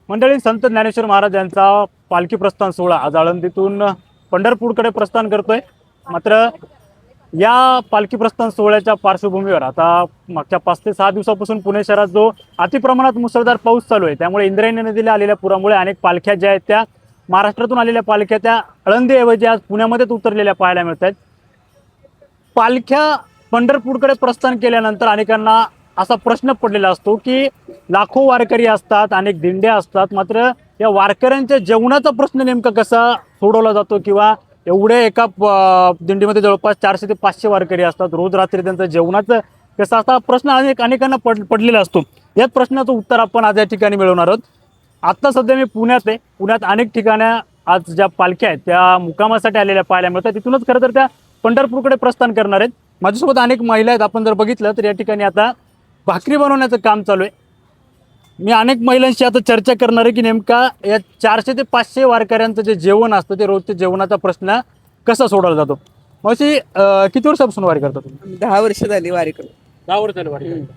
मंडळी, संत ज्ञानेश्वर महाराज यांचा पालखी प्रस्थान सोहळा आज आळंदीतून पंढरपूरकडे प्रस्थान करतोय. मात्र या पालखी प्रस्थान सोहळ्याच्या पार्श्वभूमीवर आता मागच्या 5 ते 6 दिवसापासून पुणे शहरात जो अतिप्रमाणात मुसळधार पाऊस चालू आहे, त्यामुळे इंद्रायणी नदीला आलेल्या पुरामुळे अनेक पालख्या ज्या आहेत त्या महाराष्ट्रातून आलेल्या पालख्या त्या आळंदीऐवजी आज पुण्यामध्येच उतरलेल्या पाहायला मिळत आहेत. पालख्या पंढरपूरकडे प्रस्थान केल्यानंतर अनेकांना असा प्रश्न पडलेला असतो की लाखो वारकरी असतात, अनेक दिंड्या असतात, मात्र या वारकऱ्यांच्या जेवणाचा प्रश्न नेमका कसा सोडवला जातो किंवा एवढे एका दिंडीमध्ये जवळपास 400 ते 500 वारकरी असतात, रोज रात्री त्यांचं जेवणाचं कसं असा प्रश्न अनेकांना पडलेला असतो. याच प्रश्नाचं उत्तर आपण आज या ठिकाणी मिळवणार आहोत. आत्ता सध्या मी पुण्यात आहे. पुण्यात अनेक ठिकाणी आज ज्या पालख्या आहेत त्या मुक्कामासाठी आलेल्या पाहायला मिळतात. तिथूनच खरं तर त्या पंढरपूरकडे प्रस्थान करणार आहेत. माझ्यासोबत अनेक महिला आहेत. आपण जर बघितलं तर या ठिकाणी आता भाकरी बनवण्याचं काम चालू आहे. मी अनेक महिलांशी आता चर्चा करणार आहे की नेमका या 400 ते 500 वारकऱ्यांचं जे जेवण असतं ते रोजच्या जेवणाचा प्रश्न कसा सोडवला जातो. मावशी, किती वर्षापासून वारी करता तुम्ही? 10 वर्ष झाली वारी करून. 10 वर्ष झाली वारी करता.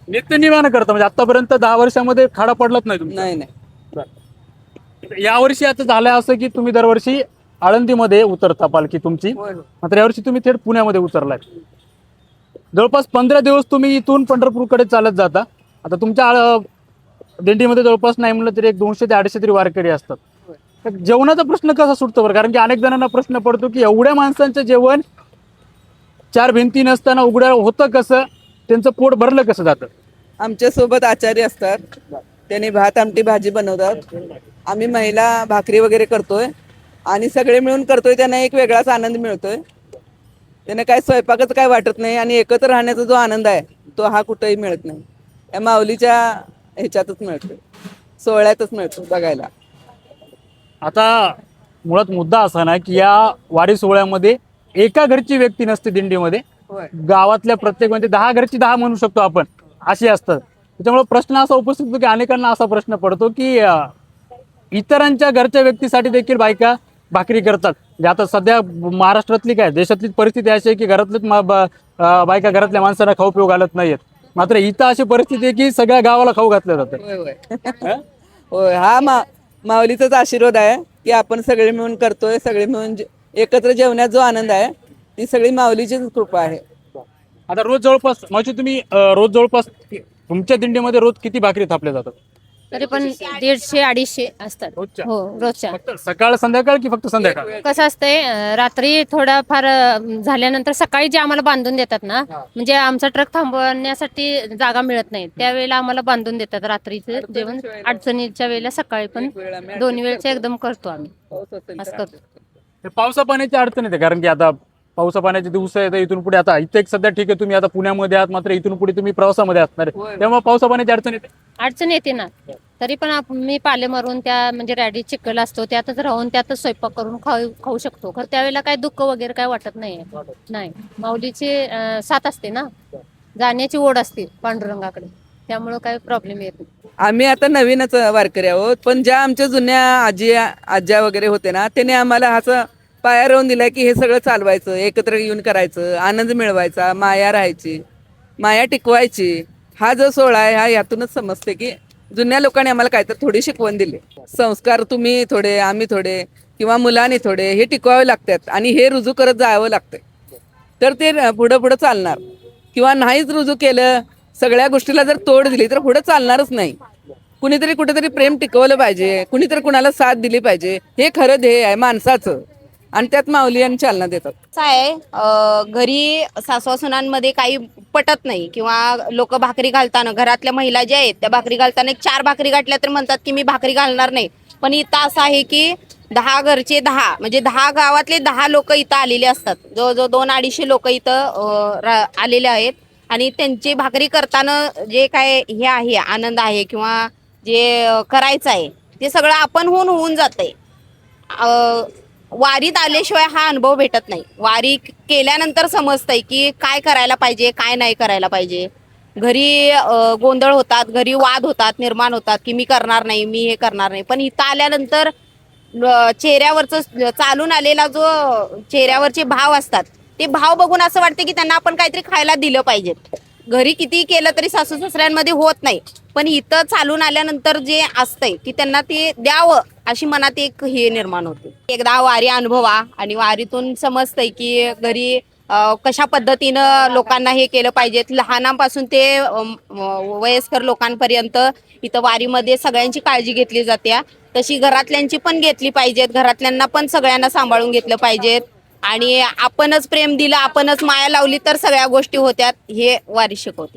नित्यनिवानं करता म्हणजे आतापर्यंत 10 वर्षामध्ये खाडा पडलाच नाही तुमचा? नाही नाही. यावर्षी आता झालंय असं की तुम्ही दरवर्षी आळंदीमध्ये उतरता पालखी तुमची, मात्र यावर्षी तुम्ही थेट पुण्यामध्ये उतरलाय. जवळपास 15 दिवस तुम्ही इथून पंढरपूरकडे चालत जाता. आता तुमच्या दिंडीमध्ये जवळपास नाही म्हणलं तरी 200 ते 250 तरी वारकरी असतात. तर जेवणाचा प्रश्न कसा सुटतो बरं? कारण की अनेक जणांना प्रश्न पडतो की एवढ्या माणसांचं जेवण 4 भिंती नसताना उघड्या होतं कसं, त्यांचं पोट भरलं कसं जातं? आमच्या सोबत आचार्य असतात, त्यांनी भात आमटी भाजी बनवतात. आम्ही महिला भाकरी वगैरे करतोय आणि सगळे मिळून करतोय. त्यांना एक वेगळाच आनंद मिळतोय. त्यांना काय स्वयंपाकाचं काय वाटत नाही आणि एकत्र राहण्याचा जो आनंद आहे तो हा कुठेही मिळत नाही. या माऊलीच्या ह्याच्यातच मिळतो, सोहळ्यातच मिळतो बघायला. आता मुळात मुद्दा असा ना की या वारी सोहळ्यामध्ये एका घरची व्यक्ती नसते दिंडीमध्ये. गावातल्या प्रत्येक म्हणजे 10 घरची 10 म्हणू शकतो आपण, अशी असतात. त्याच्यामुळे प्रश्न असा उपस्थित होतो की अनेकांना असा प्रश्न पडतो की इतरांच्या घरच्या व्यक्तीसाठी देखील बायका भाकरी करतात. म्हणजे आता सध्या महाराष्ट्रातली काय देशातली परिस्थिती अशी आहे की घरातलेच बायका घरातल्या माणसांना खाऊ पिऊ घालत नाहीयेत. मात्र इथं अशी परिस्थिती आहे की सगळ्या गावाला खाऊ घातलं जातं. होय होय होय. हा माऊलीचाच आशीर्वाद आहे की आपण सगळे मिळून करतोय. सगळे मिळून एकत्र जेवण्यात जो आनंद आहे ती सगळी माऊलीचीच कृपा आहे. आता रोज जवळपास म्हणजे तुम्ही रोज जवळपास तुमच्या दिंडीमध्ये रोज किती भाकरी थापल्या जातात? तरी पण 150-250 असतात. रोजच्या? हो, रोजच्या. फक्त सकाळ संध्याकाळ की फक्त संध्याकाळ? कसं असतंय, रात्री थोडाफार झाल्यानंतर सकाळी जे आम्हाला बांधून देतात ना, म्हणजे आमचा ट्रक थांबवण्यासाठी जागा मिळत नाही त्यावेळेला आम्हाला बांधून देतात रात्रीचं जेवण. अडचणीच्या वेळेला सकाळी पण दोन्ही वेळचं एकदम करतो आम्ही, असं करतो. ते पावसा पाण्याची अडचण येते कारण की आता पावसा पाण्याचे दिवस आहेत. इथून पुढे आता इथे एक सध्या ठीक आहे तुम्ही आता पुण्यामध्ये आहात, मात्र इथून पुढे तुम्ही प्रवासामध्ये असणार आहे, तेव्हा पावसा पाण्याची अडचण येते. अडचण येते ना. तरी पण मी पाले मारून त्या म्हणजे रॅडी चिखल असतो त्यातच राहून त्यातच स्वयंपाक करून खाऊ शकतो. खरं त्यावेळेला काय दुःख वगैरे काय वाटत नाही. माऊलीची साथ असते ना, जाण्याची ओढ असते पांडुरंगाकडे, त्यामुळं काय प्रॉब्लेम येत नाही. आम्ही आता नवीनच वारकरी आहोत, पण ज्या आमच्या जुन्या आज्या वगैरे होते ना, त्याने आम्हाला असं पाया राहून दिलाय की हे सगळं चालवायचं, एकत्र येऊन करायचं, आनंद मिळवायचा, माया राहायची, माया टिकवायची. हा जो सोहळा आहे हा यातूनच समजते की जुन्या लोकांनी आम्हाला काहीतरी थोडी शिकवण दिली. संस्कार तुम्ही थोडे, आम्ही थोडे किंवा मुलांनी थोडे हे टिकवावे लागतात आणि हे रुजू करत जावं लागतं. तर ते पुढं पुढं चालणार. किंवा नाहीच रुजू केलं, सगळ्या गोष्टीला जर तोड दिली तर पुढे चालणारच नाही. कुणीतरी कुठेतरी प्रेम टिकवलं पाहिजे, कुणीतरी कुणाला साथ दिली पाहिजे. हे खरं ध्येय आहे माणसाचं आणि त्यात माऊली आणि चालना देतात. असं आहे, घरी सासू-सुनांमध्ये काही पटत नाही किंवा लोक भाकरी घालताना, घरातल्या महिला ज्या आहेत त्या भाकरी घालताना 4 भाकरी घातल्या तर म्हणतात की मी भाकरी घालणार नाही. पण इथं असं आहे की 10 घरचे 10 म्हणजे 10 गावातले 10 लोक इथं आलेले असतात. जवळजवळ 200-250 लोक इथं आलेले आहेत आणि त्यांची भाकरी करताना जे काय हे आहे आनंद आहे किंवा जे करायचं आहे ते सगळं आपण होऊन जातंय. वारीत आल्याशिवाय हा अनुभव भेटत नाही. वारी केल्यानंतर समजतंय की काय करायला पाहिजे, काय नाही करायला पाहिजे. घरी गोंधळ होतात, घरी वाद होतात, निर्माण होतात की मी करणार नाही, मी हे करणार नाही. पण इथं आल्यानंतर चेहऱ्यावरचं चालून आलेला जो चेहऱ्यावरचे भाव असतात ते भाव बघून असं वाटतं की त्यांना आपण काहीतरी खायला दिलं पाहिजे. घरी किती केलं तरी सासू सासऱ्यांमध्ये होत नाही, पण इथं चालून आल्यानंतर जे असतंय ती त्यांना ते द्यावं अशी मनात एक हे निर्माण होते. एकदा वारी अनुभवा आणि वारीतून समजतंय की घरी कशा पद्धतीनं लोकांना हे केलं पाहिजे. लहानांपासून ते वयस्कर लोकांपर्यंत इथं वारीमध्ये सगळ्यांची काळजी घेतली जाते. तशी घरातल्यांची पण घेतली पाहिजेत, घरातल्यांना पण सगळ्यांना सांभाळून घेतलं पाहिजेत आणि आपणच प्रेम दिलं, आपणच माया लावली तर सगळ्या गोष्टी होत्यात, हे वारी शिकवते.